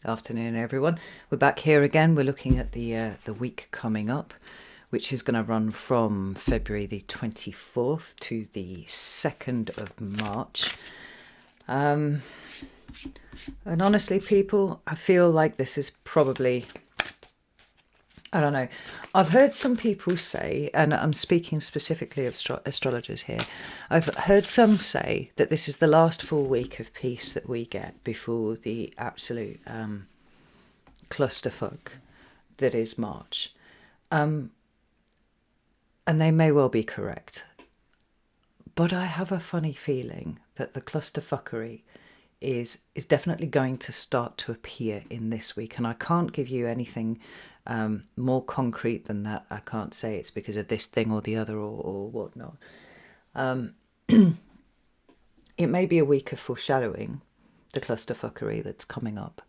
Afternoon, everyone. We're back here again. We're looking at the week coming up, which is going to run from February the 24th to the 2nd of March. And honestly, people, I feel like this is probably, I don't know. I've heard some people say, and I'm speaking specifically of astrologers here, I've heard some say that this is the last full week of peace that we get before the absolute clusterfuck that is March. And they may well be correct. But I have a funny feeling that the clusterfuckery is definitely going to start to appear in this week. And I can't give you anything more concrete than that. I can't say it's because of this thing or the other or whatnot. It may be a week of foreshadowing the clusterfuckery that's coming up.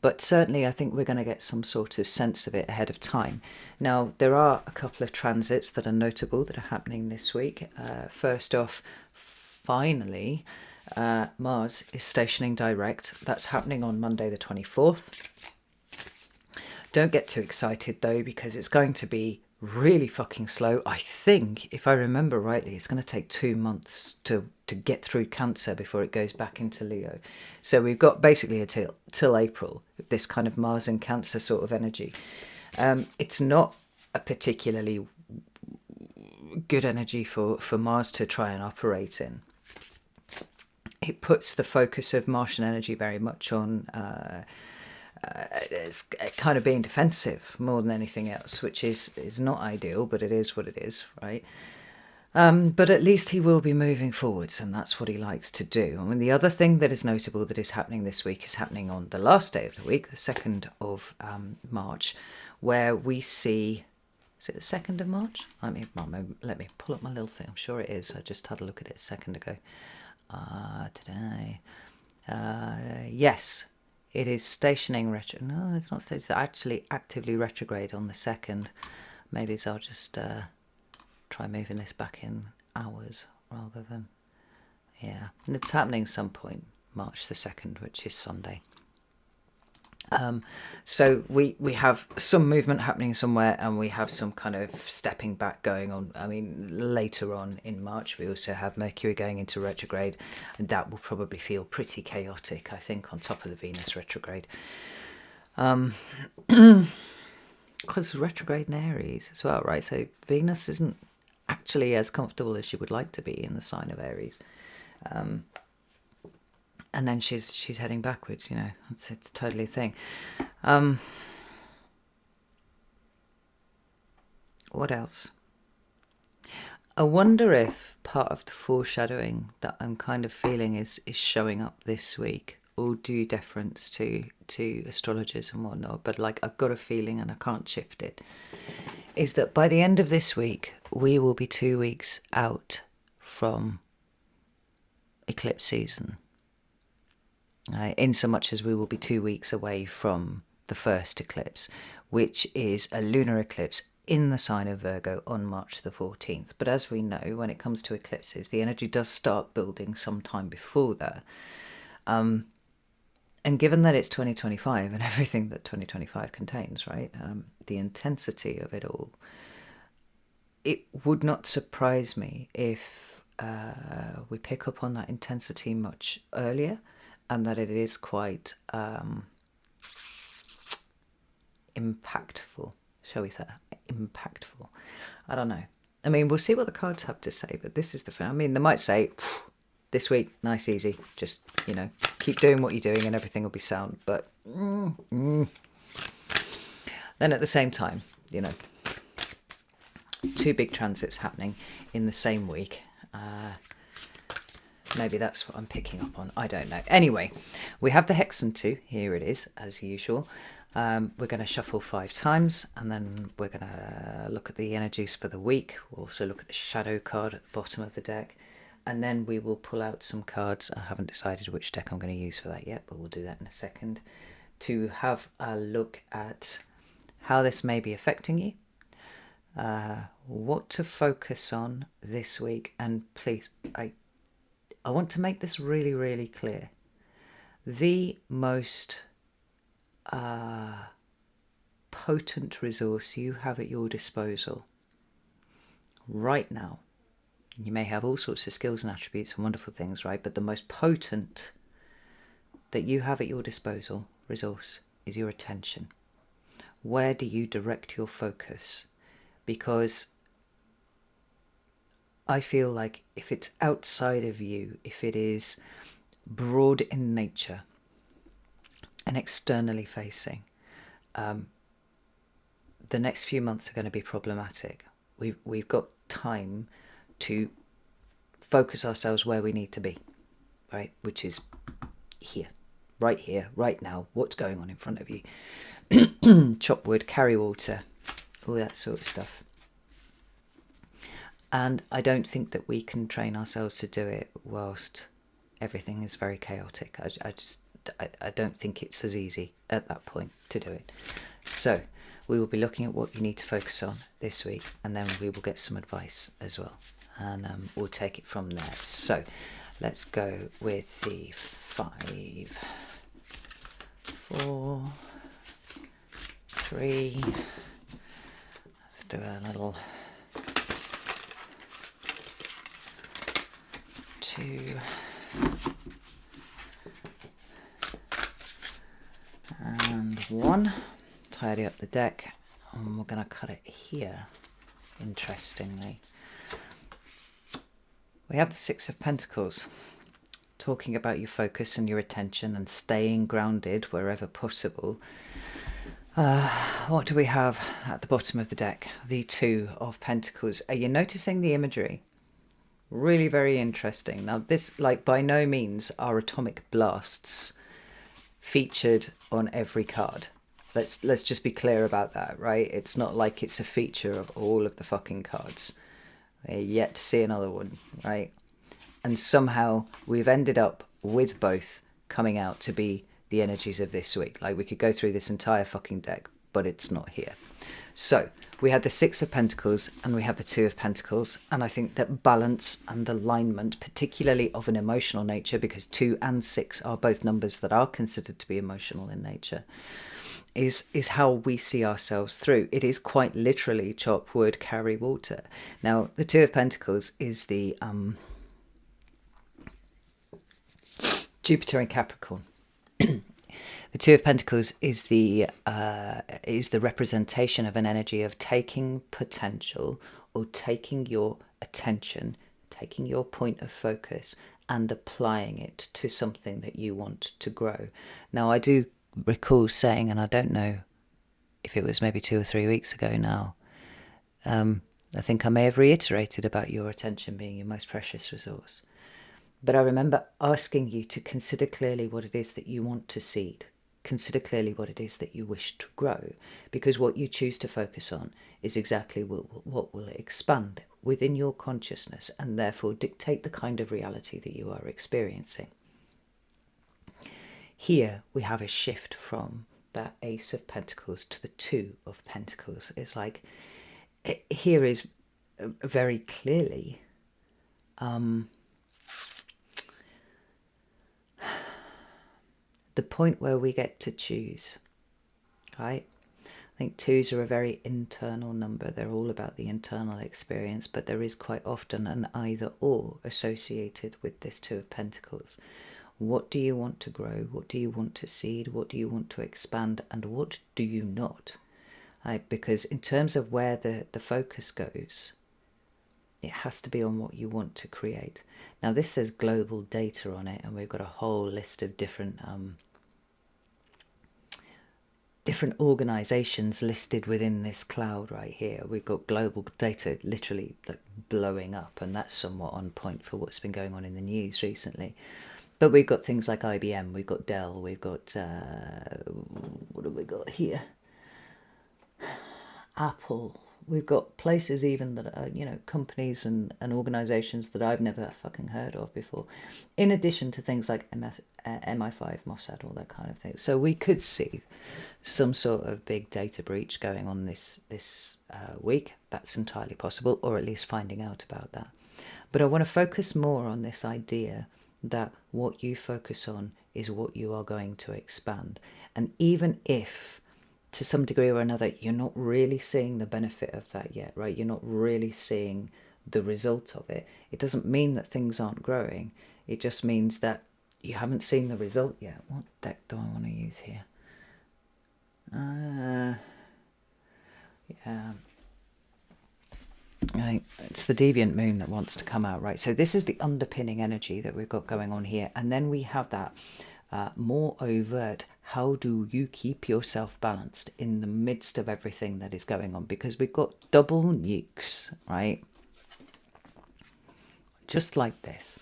But certainly I think we're going to get some sort of sense of it ahead of time. Now, there are a couple of transits that are notable that are happening this week. First off, finally, Mars is stationing direct. That's happening on Monday the 24th. Don't get too excited though, because it's going to be really fucking slow. I think, if I remember rightly, it's going to take 2 months to get through Cancer before it goes back into Leo. So we've got basically till April, this kind of Mars and Cancer sort of energy. It's not a particularly good energy for Mars to try and operate in. It puts the focus of Martian energy very much on it's kind of being defensive more than anything else, which is not ideal, but it is what it is, right? But at least he will be moving forwards, and that's what he likes to do. I mean, the other thing that is notable that is happening this week is happening on the last day of the week, the 2nd of March, where we see... Is it the 2nd of March? Let me pull up my little thing. I'm sure it is. I just had a look at it a second ago. Today. Yes. It is stationing retro. No, it's not stationing. It's actually actively retrograde on the 2nd. Maybe I'll just try moving this back in hours rather than... Yeah. And it's happening some point, March the 2nd, which is Sunday. So we have some movement happening somewhere, and we have some kind of stepping back going on. I mean, later on in March, we also have Mercury going into retrograde, and that will probably feel pretty chaotic, I think, on top of the Venus retrograde. Because retrograde in Aries as well, right? So Venus isn't actually as comfortable as she would like to be in the sign of Aries. And then she's heading backwards, you know. It's totally a thing. What else? I wonder if part of the foreshadowing that I'm kind of feeling is showing up this week. All due deference to astrologers and whatnot, but like I've got a feeling, and I can't shift it, is that by the end of this week we will be 2 weeks out from eclipse season. In so much as we will be 2 weeks away from the first eclipse, which is a lunar eclipse in the sign of Virgo on March the 14th. But as we know, when it comes to eclipses, the energy does start building sometime before that. And given that it's 2025 and everything that 2025 contains, right, the intensity of it all, it would not surprise me if we pick up on that intensity much earlier, and that it is quite impactful, shall we say? Impactful. I don't know. I mean, we'll see what the cards have to say, but this is the thing. I mean, they might say, this week, nice, easy. Just, you know, keep doing what you're doing and everything will be sound. But then at the same time, you know, 2 big transits happening in the same week. Maybe that's what I'm picking up on. I don't know. Anyway, we have the Hexen 2. Here it is, as usual. We're going to shuffle 5 times, and then we're going to look at the energies for the week. We'll also look at the shadow card at the bottom of the deck. And then we will pull out some cards. I haven't decided which deck I'm going to use for that yet, but we'll do that in a second. To have a look at how this may be affecting you. What to focus on this week. And please, I want to make this really, really clear. The most potent resource you have at your disposal right now. You may have all sorts of skills and attributes and wonderful things, right? But the most potent that you have at your disposal resource is your attention. Where do you direct your focus? Because I feel like if it's outside of you, if it is broad in nature and externally facing, the next few months are going to be problematic. We've got time to focus ourselves where we need to be, right? Which is here, right now. What's going on in front of you? Chop wood, carry water, all that sort of stuff. And I don't think that we can train ourselves to do it whilst everything is very chaotic. I don't think it's as easy at that point to do it. So we will be looking at what you need to focus on this week, and then we will get some advice as well, and we'll take it from there. So let's go with the 5, 4, 3. Let's do a little 2, and 1. Tidy up the deck, and we're going to cut it here. Interestingly, we have the 6 of Pentacles, talking about your focus and your attention and staying grounded wherever possible. What do we have at the bottom of the deck? The 2 of Pentacles. Are you noticing the imagery? Really very interesting. Now this, like, by no means are atomic blasts featured on every card. Let's just be clear about that, right? It's not like it's a feature of all of the fucking cards. We're yet to see another one, right? And somehow we've ended up with both coming out to be the energies of this week. Like, we could go through this entire fucking deck, but it's not here. So we had the 6 of Pentacles and we have the 2 of Pentacles, and I think that balance and alignment, particularly of an emotional nature, because 2 and 6 are both numbers that are considered to be emotional in nature, is how we see ourselves through. It is quite literally chop wood, carry water. Now the 2 of Pentacles is the Jupiter in Capricorn. The 2 of Pentacles is the representation of an energy of taking potential, or taking your attention, taking your point of focus and applying it to something that you want to grow. Now I do recall saying, and I don't know if it was maybe 2 or 3 weeks ago now, I think I may have reiterated about your attention being your most precious resource. But I remember asking you to consider clearly what it is that you want to seed. Consider clearly what it is that you wish to grow, because what you choose to focus on is exactly what will expand within your consciousness and therefore dictate the kind of reality that you are experiencing. Here we have a shift from that Ace of Pentacles to the 2 of Pentacles. It's like, here is very clearly the point where we get to choose, right? I think 2s are a very internal number. They're all about the internal experience, but there is quite often an either or associated with this 2 of Pentacles. What do you want to grow? What do you want to seed? What do you want to expand? And what do you not? Because in terms of where the focus goes, it has to be on what you want to create. Now this says global data on it, and we've got a whole list of different organizations listed within this cloud right here. We've got global data literally like blowing up, and that's somewhat on point for what's been going on in the news recently. But we've got things like IBM, we've got Dell, we've got what have we got here? Apple. We've got places even that are, you know, companies and organizations that I've never fucking heard of before, in addition to things like MI5, Mossad, all that kind of thing. So we could see some sort of big data breach going on this week. That's entirely possible, or at least finding out about that. But I want to focus more on this idea that what you focus on is what you are going to expand. And even if, to some degree or another, you're not really seeing the benefit of that yet, right? You're not really seeing the result of it. It doesn't mean that things aren't growing. It just means that you haven't seen the result yet. What deck do I want to use here? Yeah. Right. It's the Deviant Moon that wants to come out, right? So this is the underpinning energy that we've got going on here. And then we have that more overt, how do you keep yourself balanced in the midst of everything that is going on? Because we've got double nukes, right? Just like this.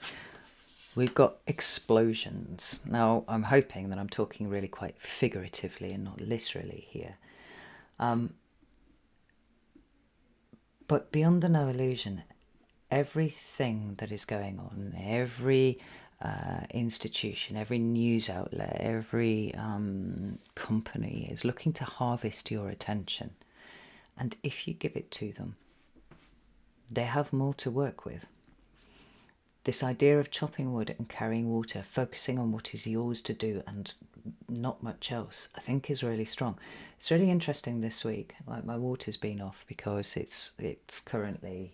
We've got explosions. Now, I'm hoping that I'm talking really quite figuratively and not literally here. But beyond a no illusion, everything that is going on, every institution, every news outlet, every company is looking to harvest your attention. And if you give it to them, they have more to work with. This idea of chopping wood and carrying water, focusing on what is yours to do and not much else, I think is really strong. It's really interesting this week. Like, my water's been off because it's currently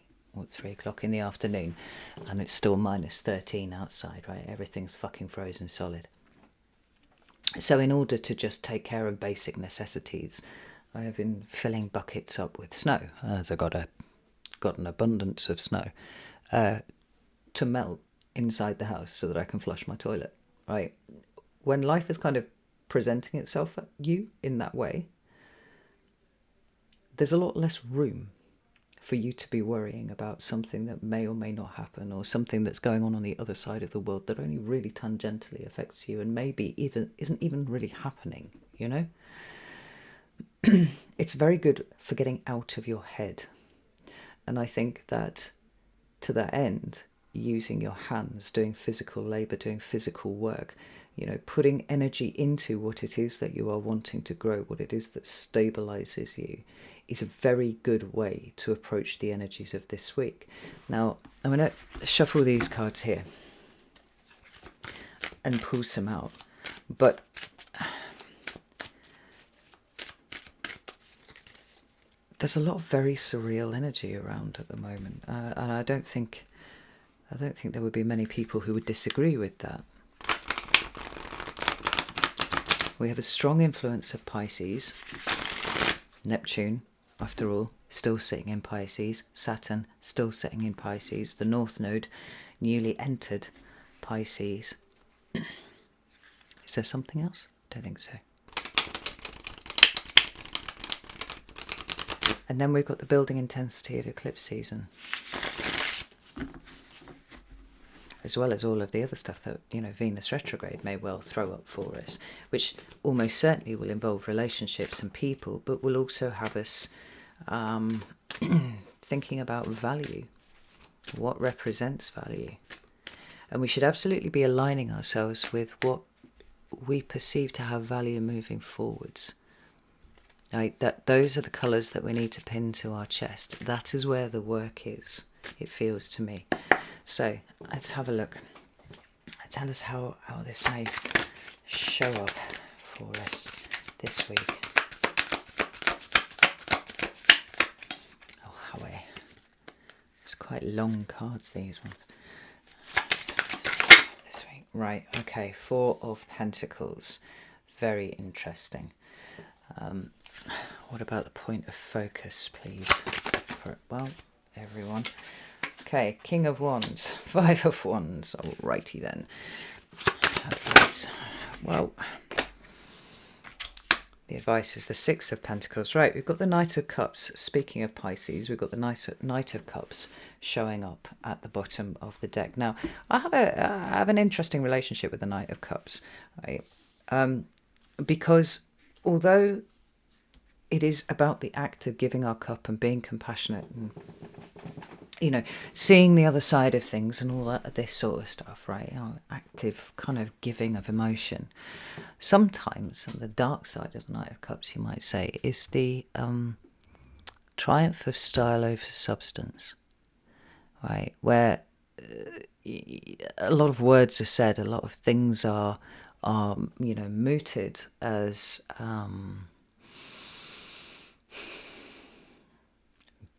3 o'clock in the afternoon and it's still minus 13 outside, right? Everything's fucking frozen solid. So in order to just take care of basic necessities, I have been filling buckets up with snow, as I got an abundance of snow, to melt inside the house so that I can flush my toilet, right? When life is kind of presenting itself at you in that way, there's a lot less room for you to be worrying about something that may or may not happen, or something that's going on the other side of the world that only really tangentially affects you and maybe isn't even really happening, you know? It's very good for getting out of your head. And I think that to that end, using your hands, doing physical labour, doing physical work, you know, putting energy into what it is that you are wanting to grow, what it is that stabilises you, is a very good way to approach the energies of this week. Now, I'm going to shuffle these cards here and pull some out, but there's a lot of very surreal energy around at the moment, and I don't think there would be many people who would disagree with that. We have a strong influence of Pisces. Neptune, after all, still sitting in Pisces. Saturn, still sitting in Pisces. The North Node, newly entered Pisces. Is there something else? I don't think so. And then we've got the building intensity of eclipse season, as well as all of the other stuff that, you know, Venus retrograde may well throw up for us, which almost certainly will involve relationships and people, but will also have us thinking about value, what represents value. And we should absolutely be aligning ourselves with what we perceive to have value moving forwards. Right, those are the colours that we need to pin to our chest. That is where the work is, it feels to me. So let's have a look. Tell us how this may show up for us this week. Oh, how it's quite long cards, these ones. This week. Right, okay, 4 of Pentacles. Very interesting. What about the point of focus, please? Well, everyone. Okay, King of Wands, 5 of Wands. Alrighty then. Advice. Well, the advice is the 6 of Pentacles. Right, we've got the Knight of Cups. Speaking of Pisces, we've got the Knight of Cups showing up at the bottom of the deck. Now, I have an interesting relationship with the Knight of Cups, right? Because although it is about the act of giving our cup and being compassionate and, you know, seeing the other side of things and all that, this sort of stuff, right? You know, active kind of giving of emotion. Sometimes, on the dark side of the Knight of Cups, you might say, is the triumph of style over substance, right? Where a lot of words are said, a lot of things are are, mooted as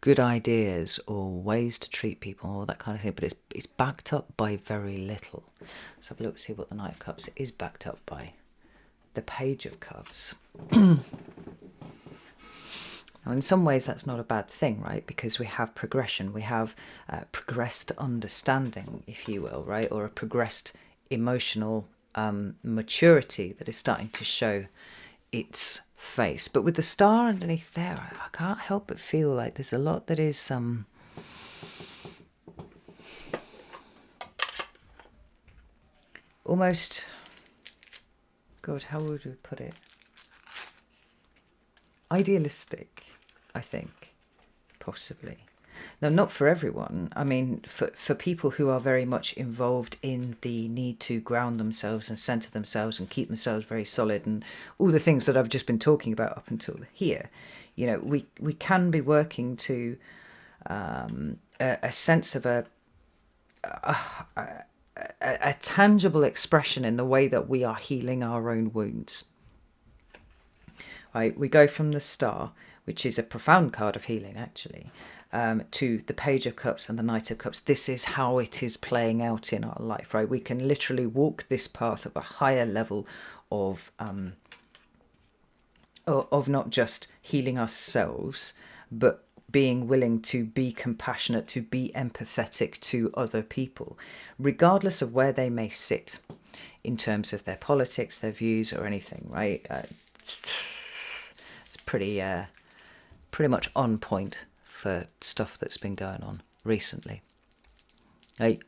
good ideas or ways to treat people, all that kind of thing, but it's backed up by very little. Let's have a look, see what the Knight of Cups is backed up by. The Page of Cups. Now, in some ways, that's not a bad thing, right? Because we have progression, we have progressed understanding, if you will, right? Or a progressed emotional maturity that is starting to show its face. But with the star underneath there, I can't help but feel like there's a lot that is almost, God, how would we put it? Idealistic, I think, possibly. Now, not for everyone. I mean, for people who are very much involved in the need to ground themselves and center themselves and keep themselves very solid and all the things that I've just been talking about up until here, we can be working to a sense of a tangible expression in the way that we are healing our own wounds. Right, we go from the Star, which is a profound card of healing, actually, to the Page of Cups and the Knight of Cups. This is how it is playing out in our life, right? We can literally walk this path of a higher level of not just healing ourselves, but being willing to be compassionate, to be empathetic to other people, regardless of where they may sit in terms of their politics, their views, or anything, right? It's pretty much on point for stuff that's been going on recently.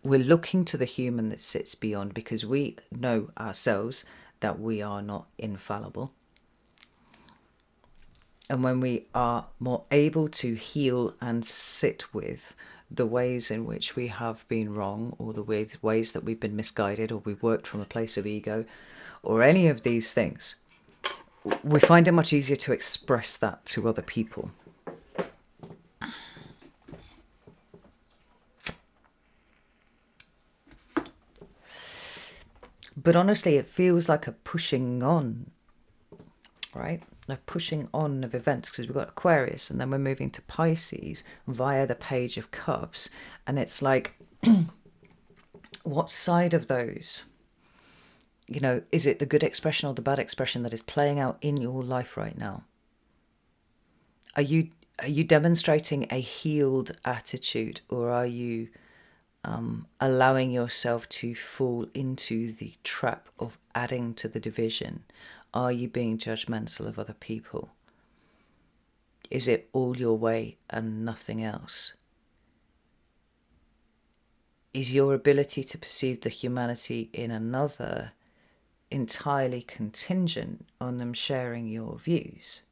We're looking to the human that sits beyond, because we know ourselves that we are not infallible. And when we are more able to heal and sit with the ways in which we have been wrong, or the ways that we've been misguided, or we've worked from a place of ego, or any of these things, we find it much easier to express that to other people. But honestly, it feels like a pushing on, right? A pushing on of events, because we've got Aquarius and then we're moving to Pisces via the Page of Cups. And it's like, what side of those? Is it the good expression or the bad expression that is playing out in your life right now? Are you demonstrating a healed attitude, or are you allowing yourself to fall into the trap of adding to the division? Are you being judgmental of other people? Is it all your way and nothing else? Is your ability to perceive the humanity in another entirely contingent on them sharing your views?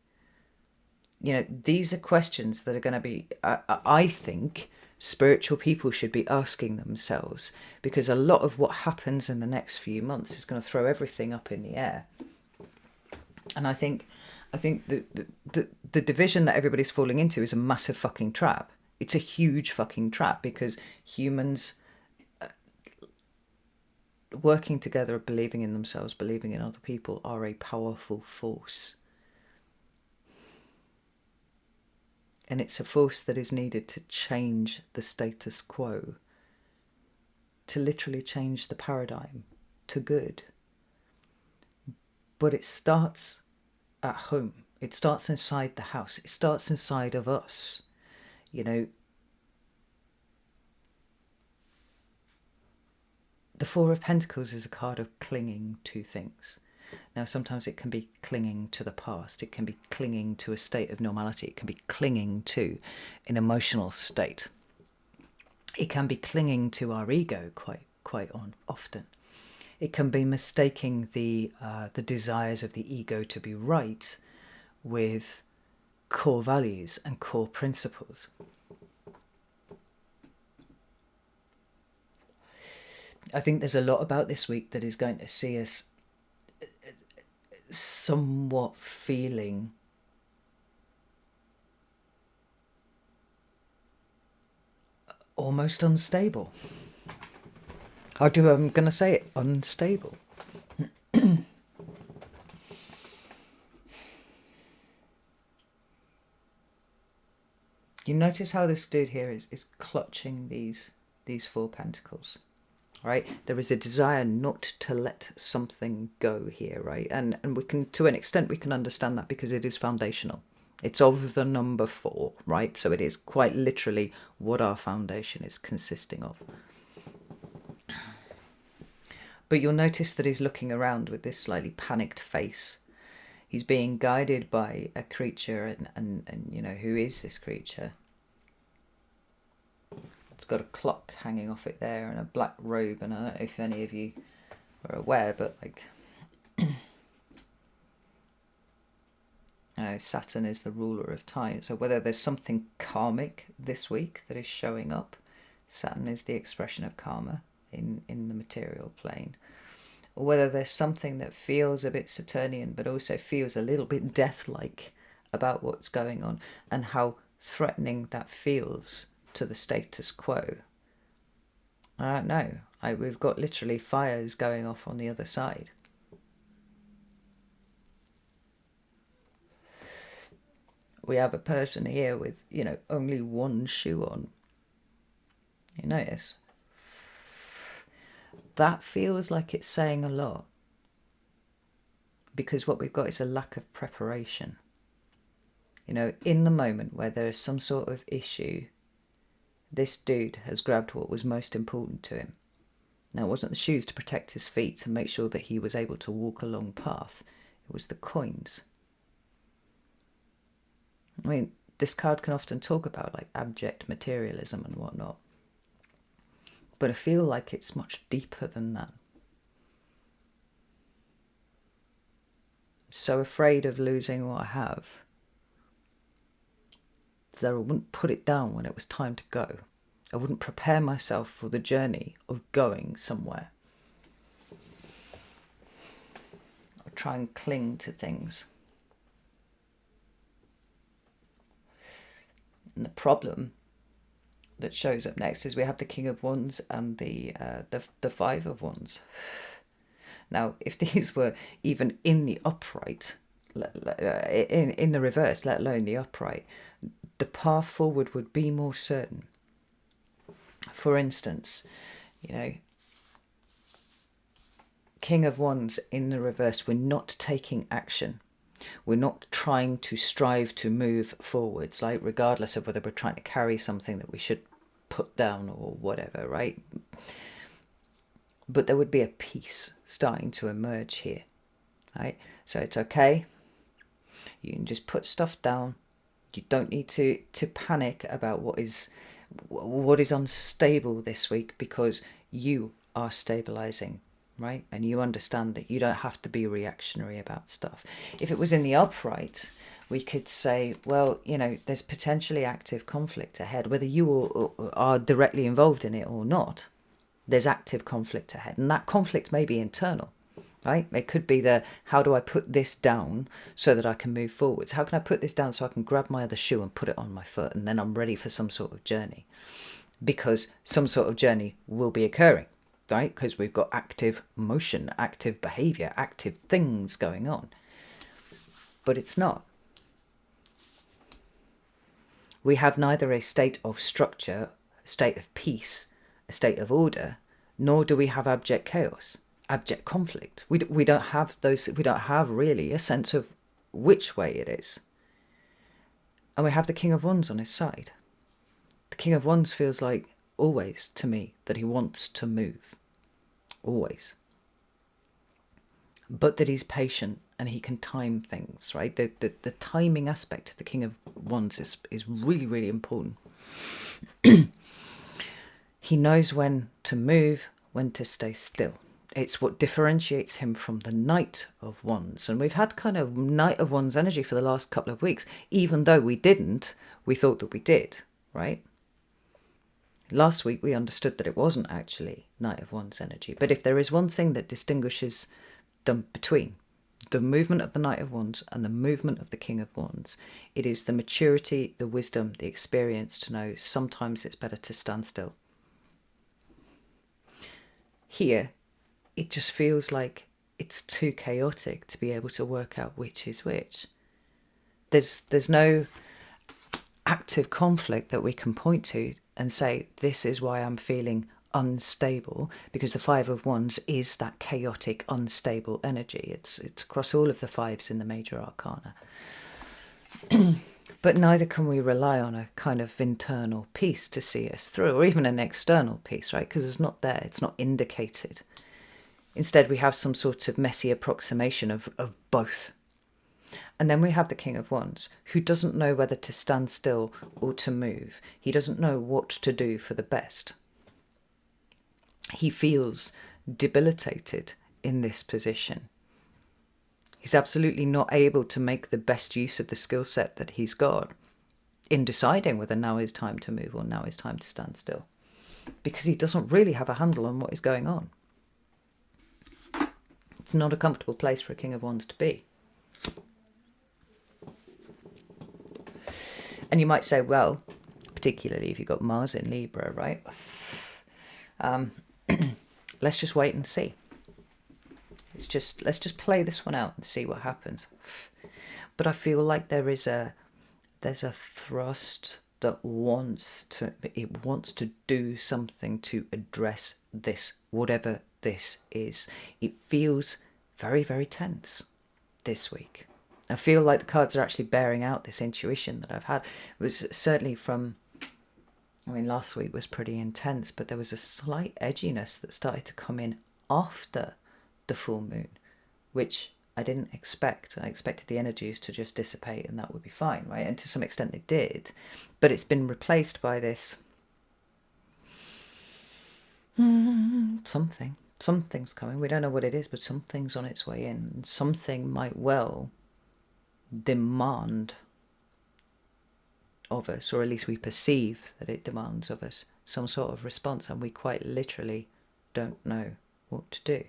These are questions that are going to be, I think, spiritual people should be asking themselves, because a lot of what happens in the next few months is going to throw everything up in the air. And I think the division that everybody's falling into is a massive fucking trap. It's a huge fucking trap, because humans working together, believing in themselves, believing in other people, are a powerful force. And it's a force that is needed to change the status quo, to literally change the paradigm to good. But it starts at home. It starts inside the house. It starts inside of us. The Four of Pentacles is a card of clinging to things. Now, sometimes it can be clinging to the past. It can be clinging to a state of normality. It can be clinging to an emotional state. It can be clinging to our ego quite often. It can be mistaking the desires of the ego to be right with core values and core principles. I think there's a lot about this week that is going to see us somewhat feeling almost unstable. I'm going to say it, unstable. You notice how this dude here is clutching these four pentacles, right? There is a desire not to let something go here, right? And we can, to an extent, we can understand that because it is foundational. It's of the number 4, right? So it is quite literally what our foundation is consisting of. But you'll notice that he's looking around with this slightly panicked face. He's being guided by a creature, and you know, who is this creature? It's got a clock hanging off it there and a black robe, and I don't know if any of you are aware, but like, you know, Saturn is the ruler of time. So whether there's something karmic this week that is showing up, Saturn is the expression of karma in the material plane, or whether there's something that feels a bit Saturnian but also feels a little bit death-like about what's going on and how threatening that feels to the status quo. I don't know. We've got literally fires going off on the other side. We have a person here with, you know, only one shoe on. You notice? That feels like it's saying a lot. Because what we've got is a lack of preparation. You know, in the moment where there is some sort of issue, this dude has grabbed what was most important to him. Now, it wasn't the shoes to protect his feet and make sure that he was able to walk a long path. It was the coins. I mean, this card can often talk about like abject materialism and whatnot. But I feel like it's much deeper than that. I'm so afraid of losing what I have that I wouldn't put it down when it was time to go. I wouldn't prepare myself for the journey of going somewhere. I would try and cling to things. And the problem that shows up next is we have the King of Wands and the Five of Wands. Now, if these were even in the upright, in the reverse, let alone the upright, the path forward would be more certain. For instance, you know, King of Wands in the reverse, we're not taking action. We're not trying to strive to move forwards, like regardless of whether we're trying to carry something that we should put down or whatever, right? But there would be a peace starting to emerge here, right? So it's okay. You can just put stuff down. You don't need to panic about what is unstable this week, because you are stabilizing, right? And you understand that you don't have to be reactionary about stuff. If it was in the upright, we could say, well, you know, there's potentially active conflict ahead, whether you are directly involved in it or not. There's active conflict ahead, and that conflict may be internal, right? It could be how do I put this down so that I can move forwards? How can I put this down so I can grab my other shoe and put it on my foot, and then I'm ready for some sort of journey? Because some sort of journey will be occurring, right? Because we've got active motion, active behavior, active things going on. But it's not. We have neither a state of structure, a state of peace, a state of order, nor do we have abject chaos, abject conflict. We don't have those. We don't have really a sense of which way it is. And we have the King of Wands on his side. The King of Wands feels like always to me that he wants to move, always, but that he's patient and he can time things, right? The timing aspect of the King of Wands is really, really important. He knows when to move, when to stay still. It's what differentiates him from the Knight of Wands. And we've had kind of Knight of Wands energy for the last couple of weeks. Even though we didn't, we thought that we did, right? Last week we understood that it wasn't actually Knight of Wands energy. But if there is one thing that distinguishes them between the movement of the Knight of Wands and the movement of the King of Wands, it is the maturity, the wisdom, the experience to know sometimes it's better to stand still. Here, it just feels like it's too chaotic to be able to work out which is which. There's no active conflict that we can point to and say, this is why I'm feeling unstable, because the Five of Wands is that chaotic, unstable energy. It's across all of the fives in the major arcana. But neither can we rely on a kind of internal peace to see us through, or even an external peace, right? Because it's not there, it's not indicated. Instead, we have some sort of messy approximation of both. And then we have the King of Wands, who doesn't know whether to stand still or to move. He doesn't know what to do for the best. He feels debilitated in this position. He's absolutely not able to make the best use of the skill set that he's got in deciding whether now is time to move or now is time to stand still, because he doesn't really have a handle on what is going on. It's not a comfortable place for a King of Wands to be. And you might say, well, particularly if you've got Mars in Libra, right? Let's just wait and see. Let's just play this one out and see what happens. But I feel like there's a thrust that wants to do something to address this, whatever this is. It feels very, very tense this week. I feel like the cards are actually bearing out this intuition that I've had. It was certainly from, I mean, last week was pretty intense, but there was a slight edginess that started to come in after the full moon, which I didn't expect. I expected the energies to just dissipate and that would be fine, right? And to some extent they did, but it's been replaced by this something's coming. We don't know what it is, but something's on its way in. Something might well demand of us, or at least we perceive that it demands of us some sort of response, and we quite literally don't know what to do.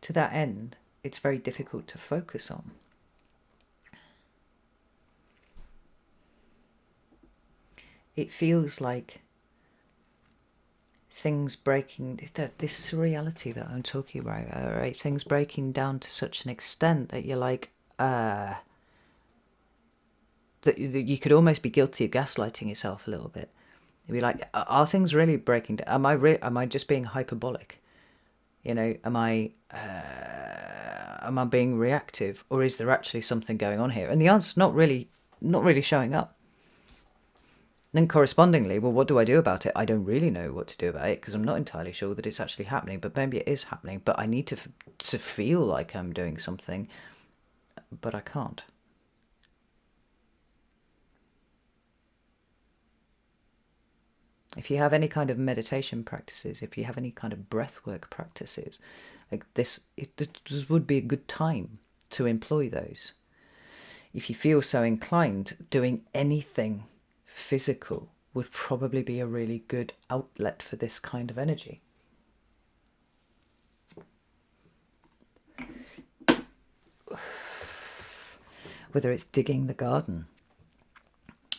To that end, it's very difficult to focus on. It feels like things breaking, this surreality that I'm talking about, right? Things breaking down to such an extent that you're like, that you could almost be guilty of gaslighting yourself a little bit. You'd be like, are things really breaking down? Am I just being hyperbolic? You know, am I being reactive, or is there actually something going on here? And the answer's not really showing up. Then correspondingly, well, what do I do about it? I don't really know what to do about it, because I'm not entirely sure that it's actually happening, but maybe it is happening, but I need to feel like I'm doing something, but I can't. If you have any kind of meditation practices, if you have any kind of breathwork practices, like this would be a good time to employ those. If you feel so inclined, doing anything physical would probably be a really good outlet for this kind of energy. Whether it's digging the garden,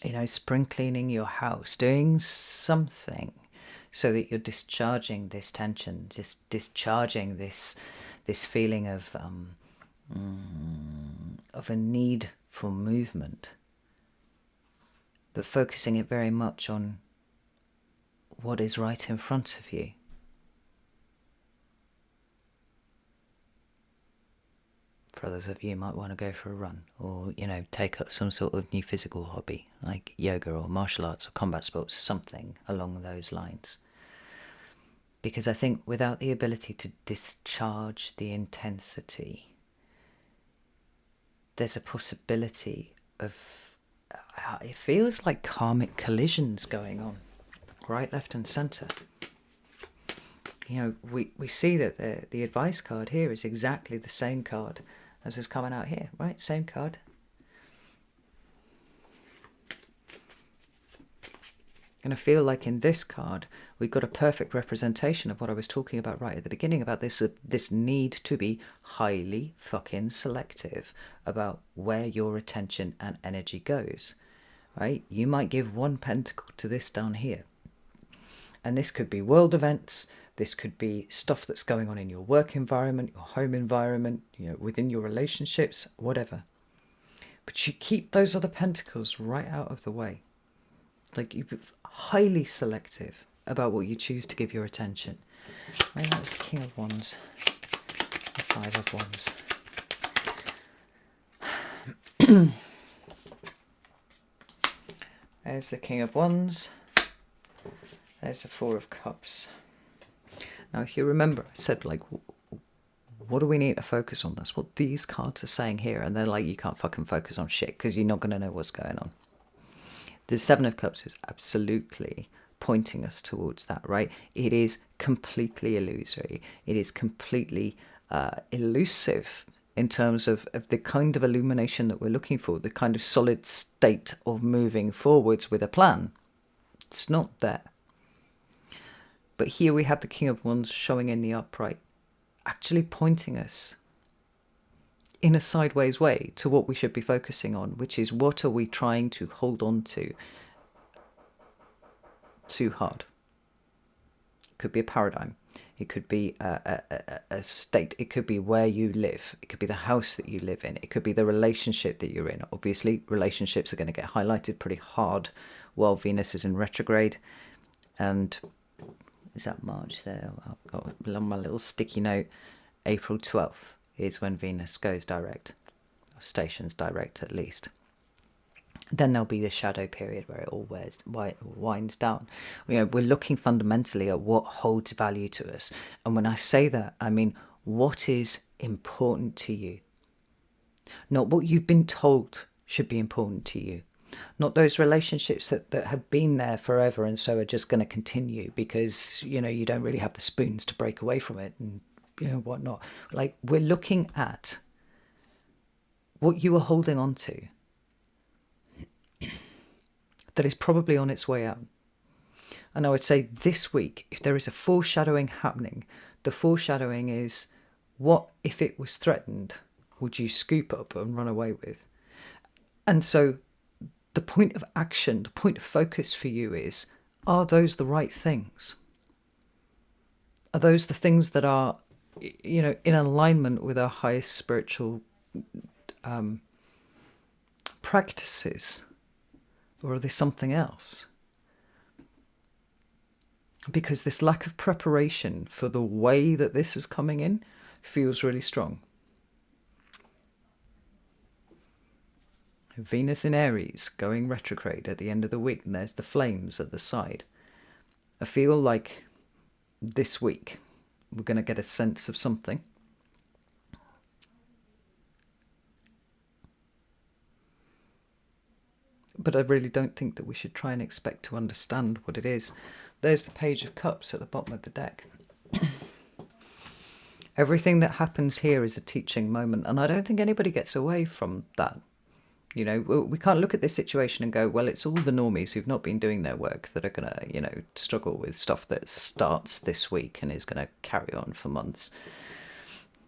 you know, spring cleaning your house, doing something so that you're discharging this tension, just discharging this feeling of a need for movement, but focusing it very much on what is right in front of you. For others of you, you might want to go for a run, or, you know, take up some sort of new physical hobby like yoga or martial arts or combat sports, something along those lines. Because I think without the ability to discharge the intensity, there's a possibility of, it feels like karmic collisions going on, right, left and centre. You know, we see that the advice card here is exactly the same card as is coming out here, right? Same card. And I feel like in this card, we've got a perfect representation of what I was talking about right at the beginning, about this need to be highly fucking selective about where your attention and energy goes, right? You might give one pentacle to this down here. And this could be world events, This could be stuff that's going on in your work environment, your home environment, within your relationships, whatever. But you keep those other pentacles right out of the way. Like, you're highly selective about what you choose to give your attention. Maybe that's King of Wands, the Five of Wands. There's the King of Wands. There's the Four of Cups. Now, if you remember, I said, like, what do we need to focus on? That's what these cards are saying here. And they're like, you can't fucking focus on shit because you're not going to know what's going on. The Seven of Cups is absolutely pointing us towards that, right? It is completely illusory. It is completely elusive in terms of the kind of illumination that we're looking for, the kind of solid state of moving forwards with a plan. It's not there. But here we have the King of Wands showing in the upright, actually pointing us in a sideways way to what we should be focusing on, which is, what are we trying to hold on to too hard? It could be a paradigm. It could be a state. It could be where you live. It could be the house that you live in. It could be the relationship that you're in. Obviously, relationships are going to get highlighted pretty hard while Venus is in retrograde. And is that March there? I've got on my little sticky note. April 12th is when Venus goes direct, or stations direct at least. Then there'll be the shadow period where it all winds down. We're looking fundamentally at what holds value to us. And when I say that, I mean, what is important to you? Not what you've been told should be important to you. Not those relationships that have been there forever and so are just going to continue because, you don't really have the spoons to break away from it and, whatnot. Like, we're looking at what you are holding on to that is probably on its way out. And I would say this week, if there is a foreshadowing happening, the foreshadowing is, what if it was threatened would you scoop up and run away with? And so the point of action, the point of focus for you is, are those the right things? Are those the things that are, in alignment with our highest spiritual practices? Or are they something else? Because this lack of preparation for the way that this is coming in feels really strong. Venus in Aries going retrograde at the end of the week, and there's the flames at the side. I feel like this week we're going to get a sense of something. But I really don't think that we should try and expect to understand what it is. There's the Page of Cups at the bottom of the deck. Everything that happens here is a teaching moment, and I don't think anybody gets away from that. We can't look at this situation and go, well, it's all the normies who've not been doing their work that are going to, struggle with stuff that starts this week and is going to carry on for months.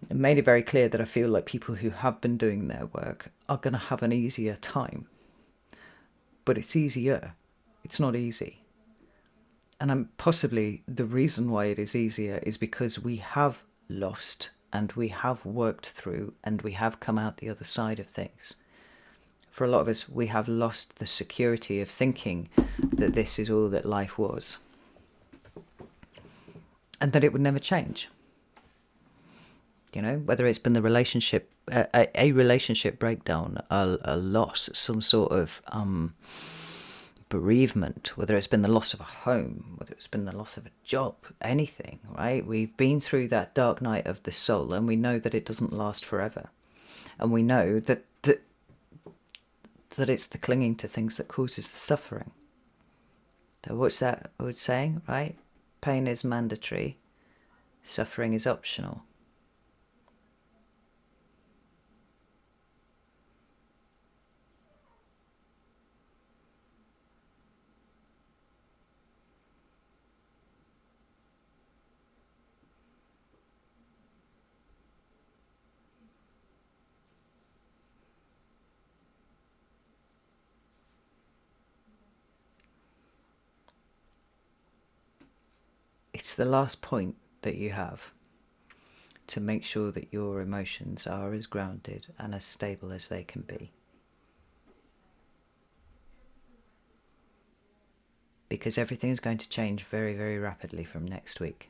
It made it very clear that I feel like people who have been doing their work are going to have an easier time. But it's easier. It's not easy. And possibly the reason why it is easier is because we have lost and we have worked through and we have come out the other side of things. For a lot of us, we have lost the security of thinking that this is all that life was. And that it would never change. Whether it's been the relationship, a relationship breakdown, a loss, some sort of bereavement, whether it's been the loss of a home, whether it's been the loss of a job, anything, right? We've been through that dark night of the soul, and we know that it doesn't last forever. And we know that it's the clinging to things that causes the suffering. So what's that old saying, right? Pain is mandatory, suffering is optional. It's the last point that you have to make sure that your emotions are as grounded and as stable as they can be. Because everything is going to change very, very rapidly from next week.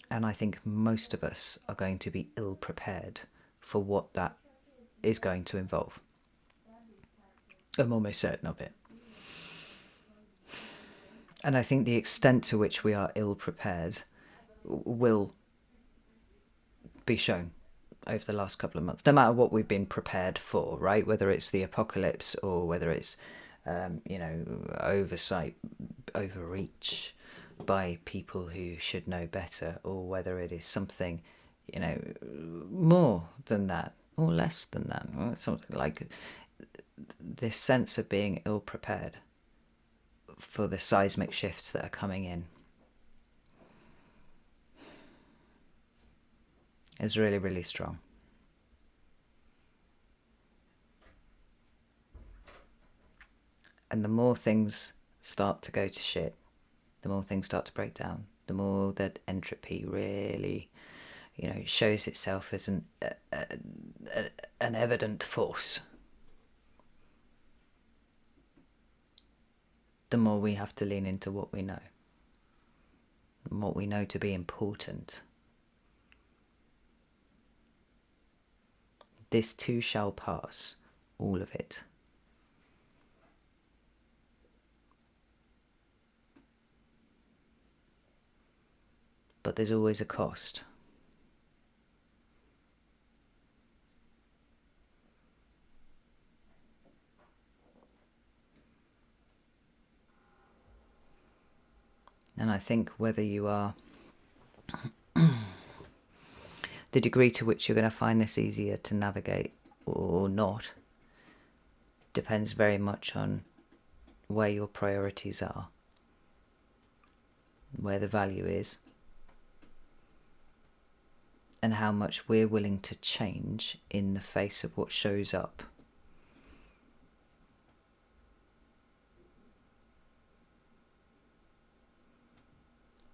And I think most of us are going to be ill prepared for what that is going to involve. I'm almost certain of it. And I think the extent to which we are ill prepared will be shown over the last couple of months, no matter what we've been prepared for, right? Whether it's the apocalypse or whether it's, oversight, overreach by people who should know better, or whether it is something, more than that or less than that, or something like this sense of being ill prepared for the seismic shifts that are coming in is really, really strong. And the more things start to go to shit, the more things start to break down, the more that entropy really, shows itself as an evident force, the more we have to lean into what we know, and what we know to be important. This too shall pass, all of it. But there's always a cost. And I think whether you are the degree to which you're going to find this easier to navigate or not depends very much on where your priorities are, where the value is, and how much we're willing to change in the face of what shows up.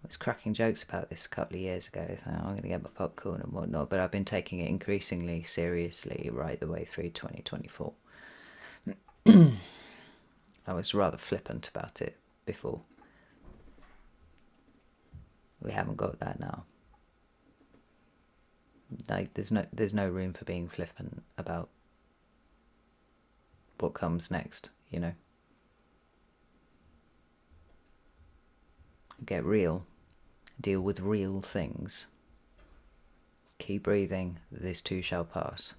I was cracking jokes about this a couple of years ago, so I'm going to get my popcorn and whatnot, but I've been taking it increasingly seriously right the way through 2024. I was rather flippant about it before. We haven't got that now. Like, there's no room for being flippant about what comes next, Get real. Deal with real things. Keep breathing. This too shall pass.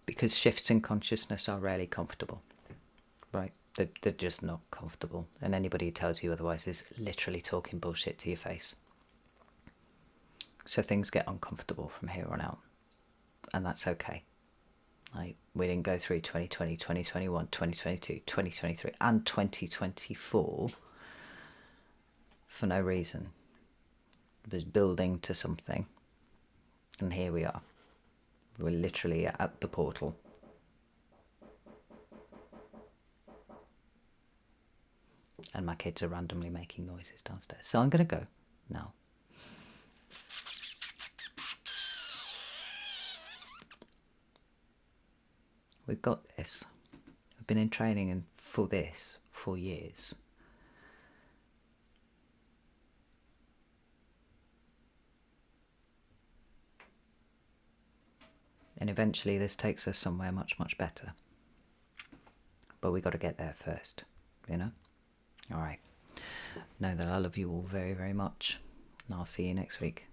Because shifts in consciousness are rarely comfortable, right? They're just not comfortable. And anybody who tells you otherwise is literally talking bullshit to your face. So things get uncomfortable from here on out. And that's okay. Like, we didn't go through 2020, 2021, 2022, 2023 and 2024 for no reason. It was building to something. And here we are. We're literally at the portal. And my kids are randomly making noises downstairs. So I'm going to go now. We've got this. I've been in training for this for years. And eventually this takes us somewhere much, much better. But we got to get there first, Alright. Know that I love you all very, very much. And I'll see you next week.